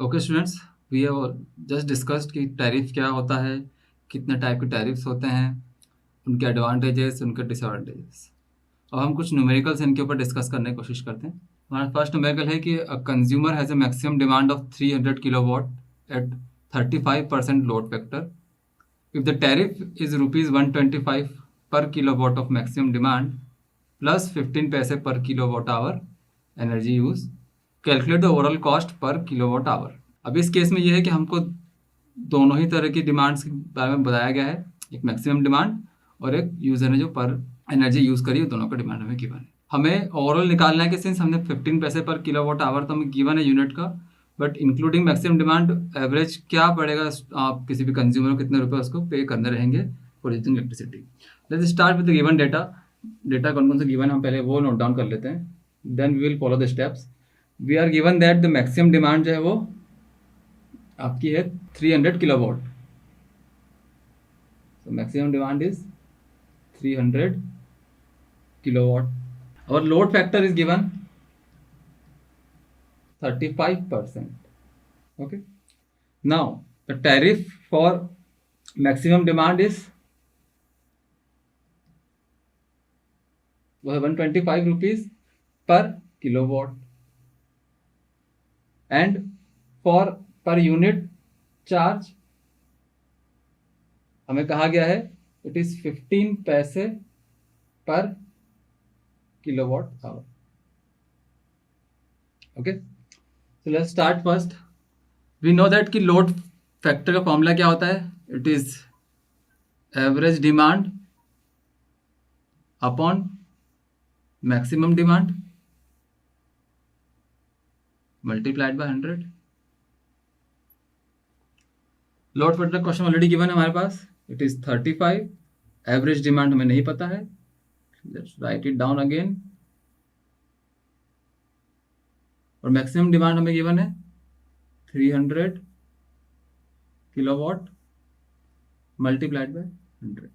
Okay students, we have just discussed कि tariff क्या होता है, कितने टाइप के टैरिफ्स होते हैं, उनके एडवांटेजेस, उनके डिसएडवांटेजेस। और हम कुछ न्यूमेरिकल्स इनके ऊपर डिस्कस करने की कोशिश करते हैं। हमारा फर्स्ट न्यूमेरिकल है कि consumer has a maximum demand of 300 kilowatt at 35% load factor. If the tariff is ₹125 per kilowatt of maximum demand plus 15 पैसे per kilowatt hour energy use, calculate the overall cost per kilowatt hour. अब इस case में ये है कि हमको दोनों ही तरह की डिमांड्स के बारे में बताया गया है, एक मैक्सिमम डिमांड और एक यूज़र ने जो पर एनर्जी यूज़ करी है, दोनों का डिमांड हमें गिवन है। हमें ओवरऑल निकालना है कि सिंस हमने 15 पैसे पर किलोवाट आवर तो हमें गिवन है यूनिट का, but including maximum demand average क्या पड़ेगा, आप किसी भी कंज्यूमर को कितने रुपए उसको पे करने रहेंगे for using electricity. Let's start with the given data. Data कौन कौन से गिवन हम पहले वो नोट डाउन कर लेते हैं, then we will follow the steps. We are given that the maximum demand जो है वो आपकी है 300 kilowatt. So maximum demand is 300 kilowatt. Our load factor is given 35%. Okay. Now the tariff for maximum demand is 125 rupees per kilowatt, and for per unit charge हमें कहा गया है it is 15 पैसे per kilowatt hour. Okay, so let's start first. We know that कि load factor का formula क्या होता है, it is average demand upon maximum demand multiplied by 100। Load factor question already given है हमारे पास, इट इज 35। एवरेज डिमांड हमें नहीं पता है, let's write it down again. और मैक्सिमम डिमांड हमें गिवन है 300 किलोवाट मल्टीप्लाइड बाय 100।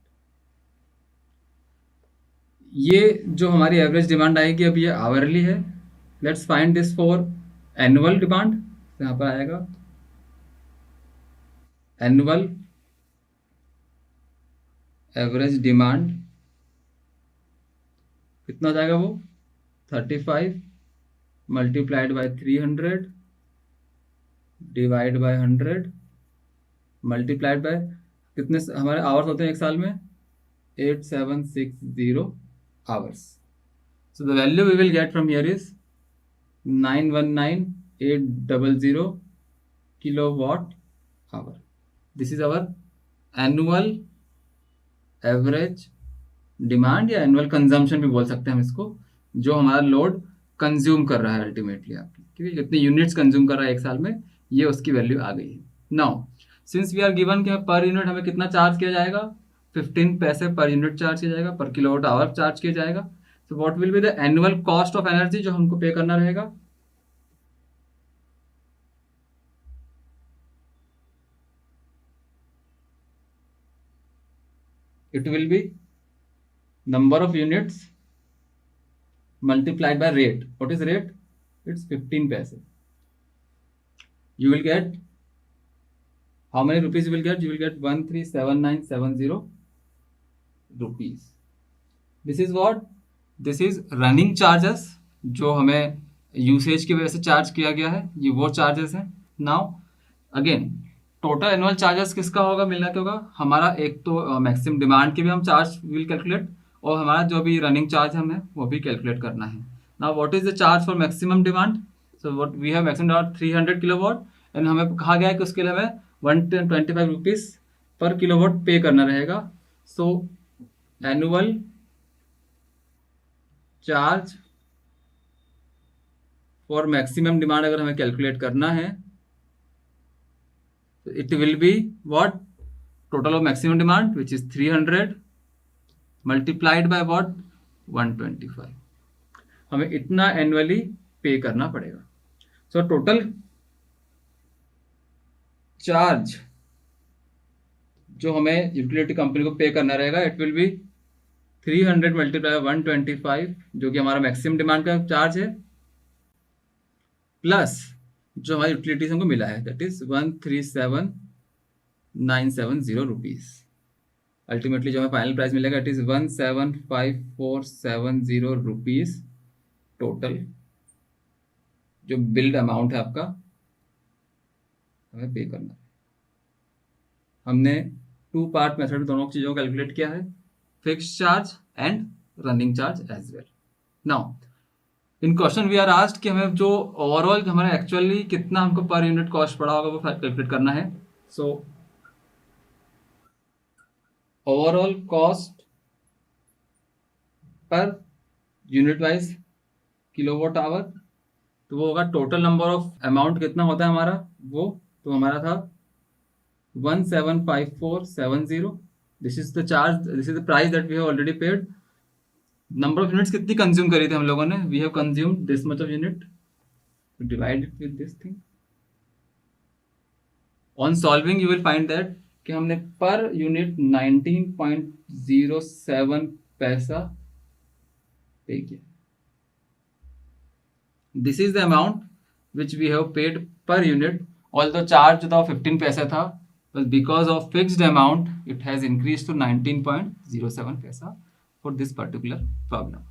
ये जो हमारी एवरेज डिमांड आएगी अब ये आवरली है। Let's find this for annual demand. यहाँ पर आएगा एनुअल एवरेज डिमांड कितना हो जाएगा, वो 35 multiplied by 300 divide by 100 multiplied by कितने हमारे आवर्स होते हैं एक साल में, 8760 hours. So the value we will get from here is 919800 kilowatt hour. This is our annual average demand, या एनुअल कंजम्पशन भी बोल सकते हैं हम इसको, जो हमारा लोड कंज्यूम कर रहा है अल्टीमेटली आपकी, ठीक है, जितनी यूनिट्स कंज्यूम कर रहा है एक साल में, ये उसकी वैल्यू आ गई है। Now since we are given कि पर यूनिट हमें कितना चार्ज किया जाएगा, 15 पैसे पर यूनिट चार्ज किया जाएगा, पर किलोवाट आवर चार्ज किया जाएगा। So what will be the annual cost of energy जो हमको पे करना रहेगा, it will be number of units multiplied by rate. What is rate? It's 15 paise. You will get how many rupees you will get? You will get 137970 rupees. This is what? This is running charges जो हमें usage की वजह से charge किया गया है, ये वो चार्जेस हैं। Now again total annual charges किसका होगा, मिलना क्या होगा हमारा, एक तो मैक्सिमम डिमांड के भी हम चार्ज विल कैलकुलेट, और हमारा जो भी रनिंग चार्ज हमें वो भी कैलकुलेट करना है। Now what is the charge for maximum demand, so what we have maximum demand 300 kilowatt, and हमें कहा गया है कि उसके लिए हमें 125 रुपीज़ पर किलोवाट पे करना रहेगा। सो annual charge for maximum demand अगर हमें कैलकुलेट करना है, it will be what, total of maximum demand which is 300 multiplied by what, 125। हमें इतना एनुअली पे करना पड़ेगा। सो टोटल चार्ज जो हमें यूटिलिटी कंपनी को पे करना रहेगा, इट विल बी 300 मल्टीप्लाई 125 जो कि हमारा मैक्सिमम डिमांड का चार्ज है, प्लस जो हमारी यूटिलिटीज हमको मिला है, दैट इज 137,970 रुपीज। अल्टीमेटली जो हमें फाइनल प्राइस मिलेगा इट इज 175470 रुपीज टोटल, जो बिल्ड अमाउंट है आपका हमें पे करना है। हमने 2 पार्ट मेथड में दोनों चीज़ों को कैलकुलेट किया है, fixed charge and running charge as well. Now in question we are asked कि हमें जो ओवरऑल हमारा एक्चुअली कितना हमको पर यूनिट कॉस्ट पड़ा होगा वो कैलकुलेट करना है। So overall cost per unit wise kilowatt hour, तो वो होगा टोटल नंबर ऑफ अमाउंट कितना होता है हमारा, वो तो हमारा था 175470। This is the charge, this is the price that we have already paid. Number of units कितनी कंज्यूम करी थी हम लोगों ने, we have consumed this much of unit, divide it with this thing. On solving you will find that कि हमने per unit 19.07 पैसा pay किया। This is the amount which we have paid per unit, although charge जो था 15 पैसा था, but because of fixed amount it has increased to 19.07 paisa for this particular problem.